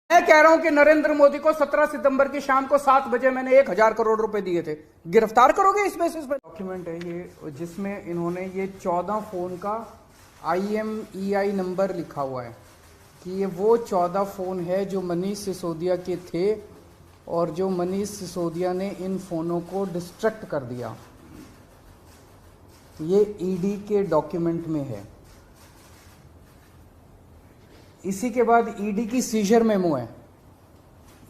मैं कह रहा हूं कि नरेंद्र मोदी को 17 सितंबर की शाम को 7 बजे मैंने 1,000 करोड़ रुपए दिए थे। गिरफ्तार करोगे इस बेसिस पे? डॉक्यूमेंट है ये जिसमें इन्होंने ये 14 फोन का IMEI नंबर लिखा हुआ है कि ये वो 14 फोन है जो मनीष सिसोदिया के थे और जो मनीष सिसोदिया ने इन फोनों को डिस्ट्रक्ट कर दिया। ये ED के डॉक्यूमेंट में है। इसी के बाद ED की सीजर मेमो है।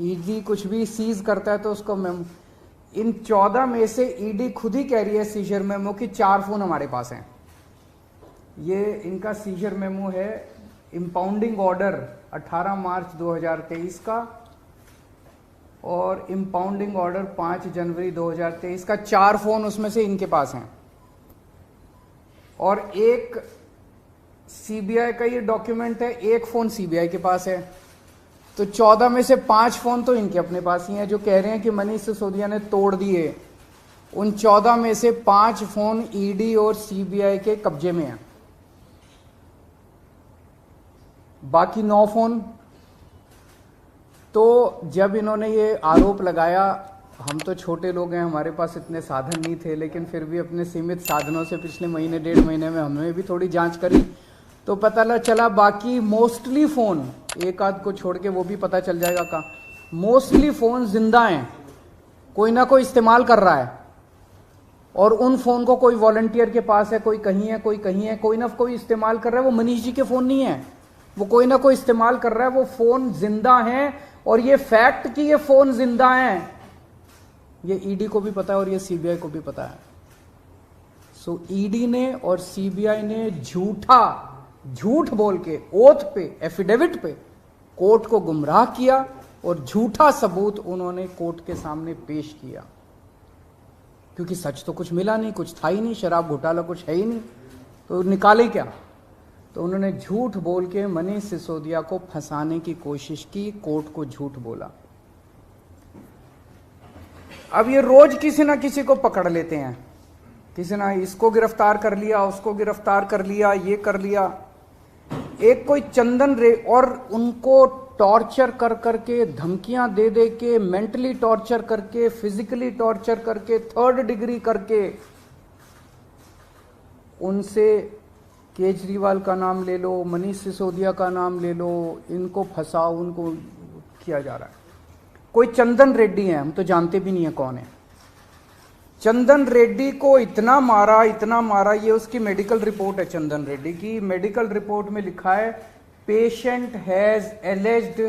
ED कुछ भी सीज करता है तो उसको मेमो, इन 14 में से ED खुद ही कह रही है सीजर मेमो कि 4 फोन हमारे पास हैं। ये इनका सीजर मेमो है, इंपाउंडिंग ऑर्डर 18 मार्च 2023 का और इंपाउंडिंग ऑर्डर 5 जनवरी 2023 का। 4 फोन उसमें से इनके पास हैं और एक CBI का ये डॉक्यूमेंट है, एक फोन CBI के पास है। तो 14 में से 5 फोन तो इनके अपने पास ही हैं जो कह रहे हैं कि मनीष सिसोदिया ने तोड़ दिए। उन 14 में से 5 फोन ED और CBI के कब्जे में हैं, बाकी 9 फोन। तो जब इन्होंने ये आरोप लगाया, हम तो छोटे लोग हैं, हमारे पास इतने साधन नहीं थे, लेकिन फिर भी अपने सीमित साधनों से पिछले महीने 1.5 महीने में हमने भी थोड़ी जांच करी तो पता चला बाकी मोस्टली फोन, एक आध को छोड़ के वो भी पता चल जाएगा का, मोस्टली फोन जिंदा हैं, कोई ना कोई इस्तेमाल कर रहा है। और उन फोन को कोई वॉलंटियर के पास है, कोई कहीं है, कोई कहीं है, कोई ना कोई इस्तेमाल कर रहा है। वो मनीष जी के फोन नहीं है, वो कोई ना कोई इस्तेमाल कर रहा है। वो फोन जिंदा हैं और ये फैक्ट कि ये फोन जिंदा हैं ये ED को भी पता है और ये CBI को भी पता है। सो ED ने और CBI ने झूठ बोल के ओथ पे, एफिडेविट पे कोर्ट को गुमराह किया और झूठा सबूत उन्होंने कोर्ट के सामने पेश किया, क्योंकि सच तो कुछ मिला नहीं, कुछ था ही नहीं, शराब घोटाला कुछ है ही नहीं, तो निकाले क्या। तो उन्होंने झूठ बोल के मनीष सिसोदिया को फंसाने की कोशिश की, कोर्ट को झूठ बोला। अब ये रोज किसी ना किसी को पकड़ लेते हैं, किसी ना इसको गिरफ्तार कर लिया, उसको गिरफ्तार कर लिया, ये कर लिया। एक कोई चंदन रे, और उनको टॉर्चर कर करके, धमकियां दे दे के, मेंटली टॉर्चर करके, फिजिकली टॉर्चर करके, 3rd डिग्री करके उनसे केजरीवाल का नाम ले लो, मनीष सिसोदिया का नाम ले लो, इनको फंसाओ, उनको किया जा रहा है। कोई चंदन रेड्डी है, हम तो जानते भी नहीं है कौन है। चंदन रेड्डी को इतना मारा, ये उसकी मेडिकल रिपोर्ट है चंदन रेड्डी की। मेडिकल रिपोर्ट में लिखा है patient has alleged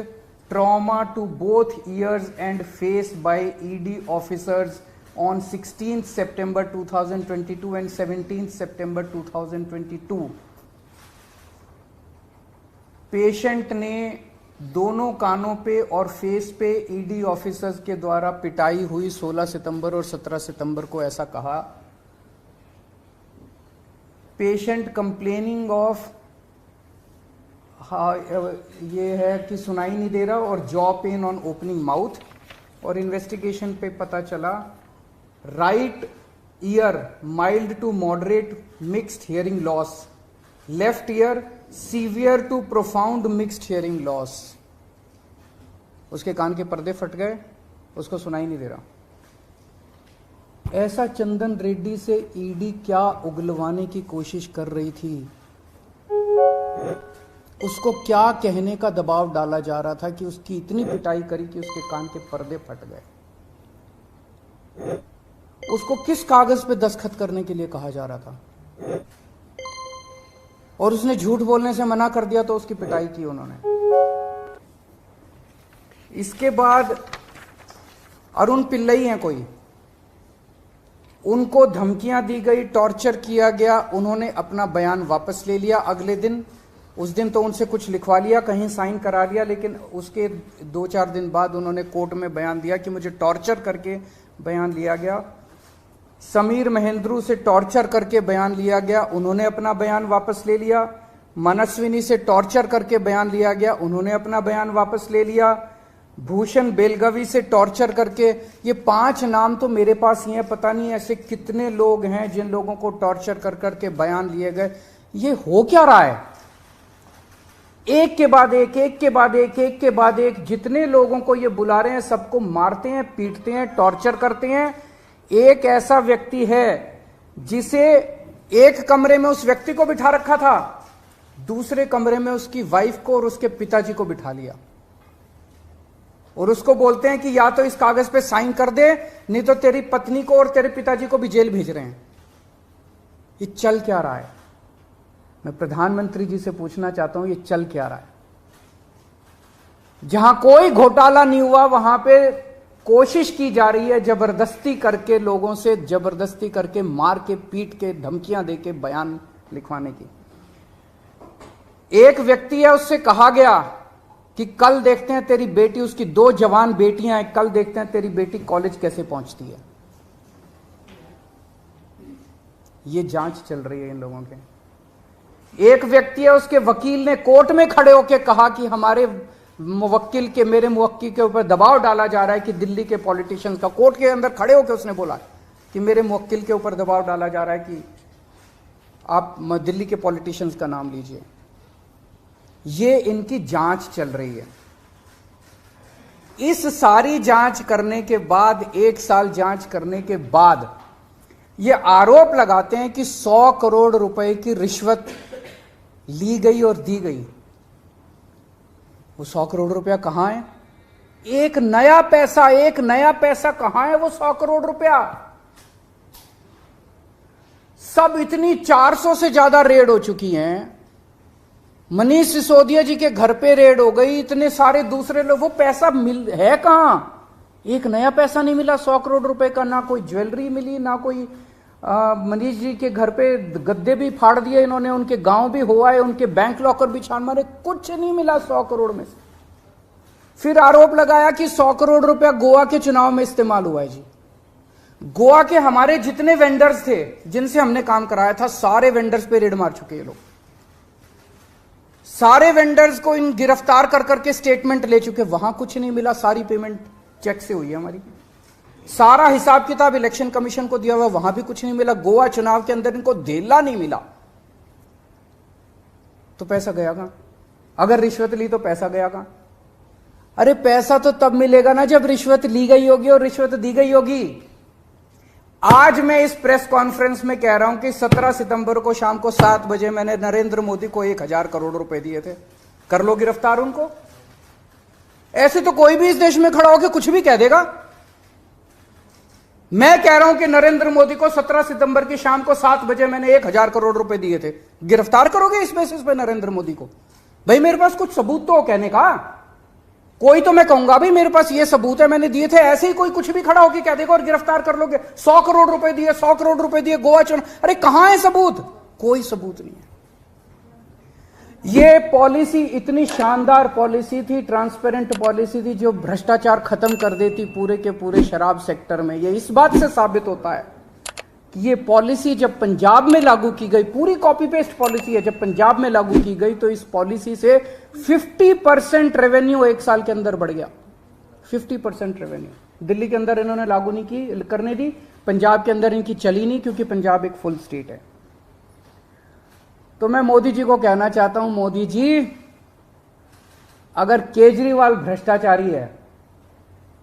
trauma to both ears and face by ED officers on 16th September 2022 and 17th September 2022। Patient ने दोनों कानों पे और फेस पे ED ऑफिसर्स के द्वारा पिटाई हुई 16 सितंबर और 17 सितंबर को, ऐसा कहा। पेशेंट कंप्लेनिंग ऑफ, ये है कि सुनाई नहीं दे रहा, और jaw pain on opening mouth. और इन्वेस्टिगेशन पे पता चला right ear mild to moderate mixed hearing loss, left ear severe to profound mixed hearing loss. उसके कान के पर्दे फट गए, उसको सुनाई नहीं दे रहा। ऐसा चंदन रेड्डी से ED क्या उगलवाने की कोशिश कर रही थी, उसको क्या कहने का दबाव डाला जा रहा था कि उसकी इतनी पिटाई करी कि उसके कान के पर्दे फट गए। उसको किस कागज पे दस्तखत करने के लिए कहा जा रहा था, और उसने झूठ बोलने से मना कर दिया तो उसकी पिटाई की उन्होंने। इसके बाद अरुण पिल्लई हैं कोई, उनको धमकियां दी गई, टॉर्चर किया गया, उन्होंने अपना बयान वापस ले लिया अगले दिन। उस दिन तो उनसे कुछ लिखवा लिया, कहीं साइन करा लिया, लेकिन उसके 2-4 दिन बाद उन्होंने कोर्ट में बयान दिया कि मुझे टॉर्चर करके बयान लिया गया। समीर महेंद्रू से टॉर्चर करके बयान लिया गया, उन्होंने अपना बयान वापस ले लिया। मनस्विनी से टॉर्चर करके बयान लिया गया, उन्होंने अपना बयान वापस ले लिया। भूषण बेलगवी से टॉर्चर करके, ये 5 नाम तो मेरे पास ही हैं, पता नहीं ऐसे कितने लोग हैं जिन लोगों को टॉर्चर कर करके बयान लिए गए। ये हो क्या रहा है? एक के बाद एक, एक के बाद एक, एक के बाद एक, जितने लोगों को ये बुला रहे हैं सबको मारते हैं, पीटते हैं, टॉर्चर करते हैं। एक ऐसा व्यक्ति है जिसे एक कमरे में उस व्यक्ति को बिठा रखा था, दूसरे कमरे में उसकी वाइफ को और उसके पिताजी को बिठा लिया, और उसको बोलते हैं कि या तो इस कागज पे साइन कर दे, नहीं तो तेरी पत्नी को और तेरे पिताजी को भी जेल भेज रहे हैं। ये चल क्या रहा है? मैं प्रधानमंत्री जी से पूछना चाहता हूं, ये चल क्या रहा है? जहां कोई घोटाला नहीं हुआ वहां पे कोशिश की जा रही है जबरदस्ती करके, लोगों से जबरदस्ती करके, मार के, पीट के, धमकियां देके बयान लिखवाने की। एक व्यक्ति है, उससे कहा गया कि कल देखते हैं तेरी बेटी, उसकी 2 जवान बेटियां हैं, कल देखते हैं तेरी बेटी कॉलेज कैसे पहुंचती है। ये जांच चल रही है इन लोगों के। एक व्यक्ति है, उसके वकील ने कोर्ट में खड़े होकर कहा कि हमारे मुवक्किल के, मेरे मुवक्किल के ऊपर दबाव डाला जा रहा है कि दिल्ली के पॉलिटिशियंस का, कोर्ट के अंदर खड़े होकर उसने बोला कि मेरे मुवक्किल के ऊपर दबाव डाला जा रहा है कि आप दिल्ली के पॉलिटिशियंस का नाम लीजिए। ये इनकी जांच चल रही है। इस सारी जांच करने के बाद, 1 साल जांच करने के बाद, ये आरोप लगाते हैं कि 100 करोड़ रुपए की रिश्वत ली गई और दी गई। वो 100 करोड़ रुपया कहां है? एक नया पैसा कहां है? वो 100 करोड़ रुपया सब इतनी 400 से ज्यादा रेड हो चुकी हैं। मनीष सिसोदिया जी के घर पे रेड हो गई, इतने सारे दूसरे लोग, वो पैसा मिल है कहां? एक नया पैसा नहीं मिला 100 करोड़ रुपए का, ना कोई ज्वेलरी मिली, ना कोई मनीष जी के घर पे गद्दे भी फाड़ दिए इन्होंने, उनके गांव भी हुआ है, उनके बैंक लॉकर भी छान मारे, कुछ नहीं मिला 100 करोड़ में से। फिर आरोप लगाया कि 100 करोड़ रुपया गोवा के चुनाव में इस्तेमाल हुआ है। जी, गोवा के हमारे जितने वेंडर्स थे जिनसे हमने काम कराया था, सारे वेंडर्स पे रेड मार चुके ये लोग। सारे वेंडर्स को इन गिरफ्तार कर करके स्टेटमेंट ले चुके, वहां कुछ नहीं मिला, सारी पेमेंट चेक से हुई है हमारी। सारा हिसाब किताब इलेक्शन कमीशन को दिया हुआ, वहां भी कुछ नहीं मिला। गोवा चुनाव के अंदर इनको धेला नहीं मिला, तो पैसा गया कहां? अगर रिश्वत ली तो पैसा गया कहां? अरे पैसा तो तब मिलेगा ना जब रिश्वत ली गई होगी और रिश्वत दी गई होगी। आज मैं इस प्रेस कॉन्फ्रेंस में कह रहा हूं कि 17 सितंबर को शाम को 7 बजे मैंने नरेंद्र मोदी को 1000 करोड़ रुपए दिए थे। कर लो गिरफ्तार उनको। ऐसे तो कोई भी इस देश में खड़ा होकर कुछ भी कह देगा। मैं कह रहा हूं कि नरेंद्र मोदी को 17 सितंबर की शाम को 7 बजे मैंने 1000 करोड़ रुपए दिए थे। गिरफ्तार करोगे इस बेसिस पे नरेंद्र मोदी को? भाई मेरे पास कुछ सबूत तो हो कहने का। कोई तो मैं कहूंगा भाई मेरे पास ये सबूत है, मैंने दिए थे। ऐसे ही कोई कुछ भी खड़ा होकर कह देगा और गिरफ्तार कर लोगे। 100 करोड़ रुपए दिए, 100 करोड़ रुपए दिए गोवा चुनाव। अरे कहां है सबूत? कोई सबूत नहीं है। ये पॉलिसी इतनी शानदार पॉलिसी थी, ट्रांसपेरेंट पॉलिसी थी, जो भ्रष्टाचार खत्म कर देती पूरे के पूरे शराब सेक्टर में। ये इस बात से साबित होता है कि ये पॉलिसी जब पंजाब में लागू की गई, पूरी कॉपी पेस्ट पॉलिसी है, जब पंजाब में लागू की गई तो इस पॉलिसी से 50% रेवेन्यू 1 साल के अंदर बढ़ गया। 50% रेवेन्यू दिल्ली के अंदर इन्होंने लागू नहीं की, करने दी। पंजाब के अंदर इनकी चली नहीं, क्योंकि पंजाब एक फुल स्टेट है। तो मैं मोदी जी को कहना चाहता हूं, मोदी जी अगर केजरीवाल भ्रष्टाचारी है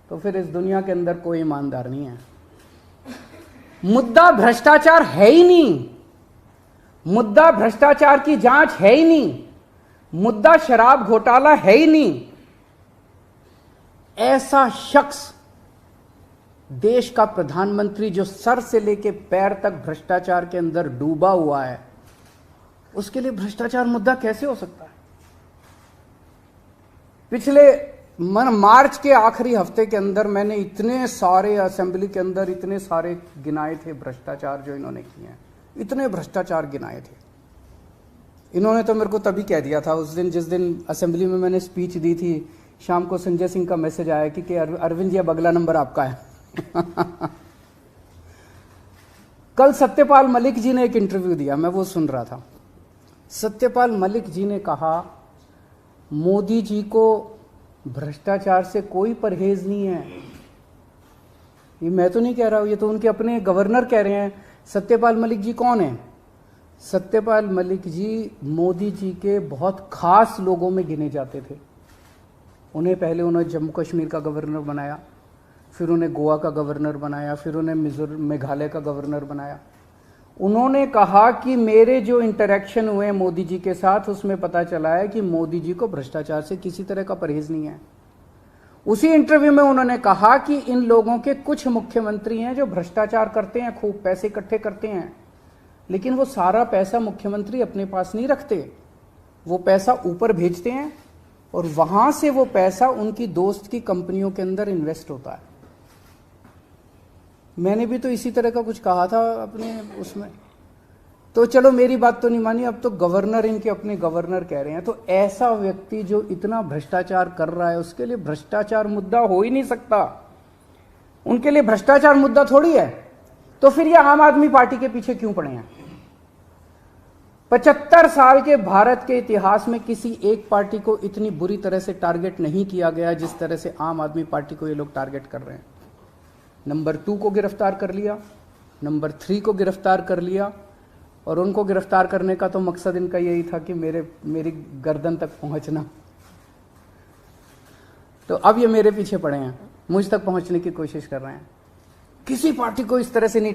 तो फिर इस दुनिया के अंदर कोई ईमानदार नहीं है। मुद्दा भ्रष्टाचार है ही नहीं, मुद्दा भ्रष्टाचार की जांच है ही नहीं, मुद्दा शराब घोटाला है ही नहीं। ऐसा शख्स, देश का प्रधानमंत्री जो सर से लेकर पैर तक भ्रष्टाचार के अंदर डूबा हुआ है, उसके लिए भ्रष्टाचार मुद्दा कैसे हो सकता है? पिछले मार्च के आखिरी हफ्ते के अंदर मैंने इतने सारे असेंबली के अंदर इतने सारे गिनाए थे भ्रष्टाचार जो इन्होंने किए हैं, इतने भ्रष्टाचार गिनाए थे। इन्होंने तो मेरे को तभी कह दिया था उस दिन, जिस दिन असेंबली में मैंने स्पीच दी थी, शाम को संजय सिंह का मैसेज आया कि अरविंद जी अब अगला नंबर आपका है। कल सत्यपाल मलिक जी ने एक इंटरव्यू दिया, मैं वो सुन रहा था। सत्यपाल मलिक जी ने कहा मोदी जी को भ्रष्टाचार से कोई परहेज नहीं है। ये मैं तो नहीं कह रहा हूं, ये तो उनके अपने गवर्नर कह रहे हैं। सत्यपाल मलिक जी कौन है? सत्यपाल मलिक जी मोदी जी के बहुत खास लोगों में गिने जाते थे। पहले उन्हें जम्मू कश्मीर का गवर्नर बनाया, फिर उन्हें गोवा का गवर्नर बनाया, फिर उन्हें मेघालय का गवर्नर बनाया। उन्होंने कहा कि मेरे जो इंटरेक्शन हुए मोदी जी के साथ उसमें पता चला है कि मोदी जी को भ्रष्टाचार से किसी तरह का परहेज नहीं है। उसी इंटरव्यू में उन्होंने कहा कि इन लोगों के कुछ मुख्यमंत्री हैं जो भ्रष्टाचार करते हैं, खूब पैसे इकट्ठे करते हैं, लेकिन वो सारा पैसा मुख्यमंत्री अपने पास नहीं रखते, वो पैसा ऊपर भेजते हैं और वहां से वो पैसा उनकी दोस्त की कंपनियों के अंदर इन्वेस्ट होता है। मैंने भी तो इसी तरह का कुछ कहा था अपने उसमें, तो चलो मेरी बात तो नहीं मानी, अब तो गवर्नर इनके अपने गवर्नर कह रहे हैं। तो ऐसा व्यक्ति जो इतना भ्रष्टाचार कर रहा है उसके लिए भ्रष्टाचार मुद्दा हो ही नहीं सकता। उनके लिए भ्रष्टाचार मुद्दा थोड़ी है। तो फिर ये आम आदमी पार्टी के पीछे क्यों पड़े हैं? 75 साल के भारत के इतिहास में किसी एक पार्टी को इतनी बुरी तरह से टारगेट नहीं किया गया जिस तरह से आम आदमी पार्टी को ये लोग टारगेट कर रहे हैं। नंबर 2 को गिरफ्तार कर लिया, नंबर 3 को गिरफ्तार कर लिया, और उनको गिरफ्तार करने का तो मकसद इनका यही था कि मेरी गर्दन तक पहुंचना। तो अब ये मेरे पीछे पड़े हैं, मुझ तक पहुंचने की कोशिश कर रहे हैं। किसी पार्टी को इस तरह से नहीं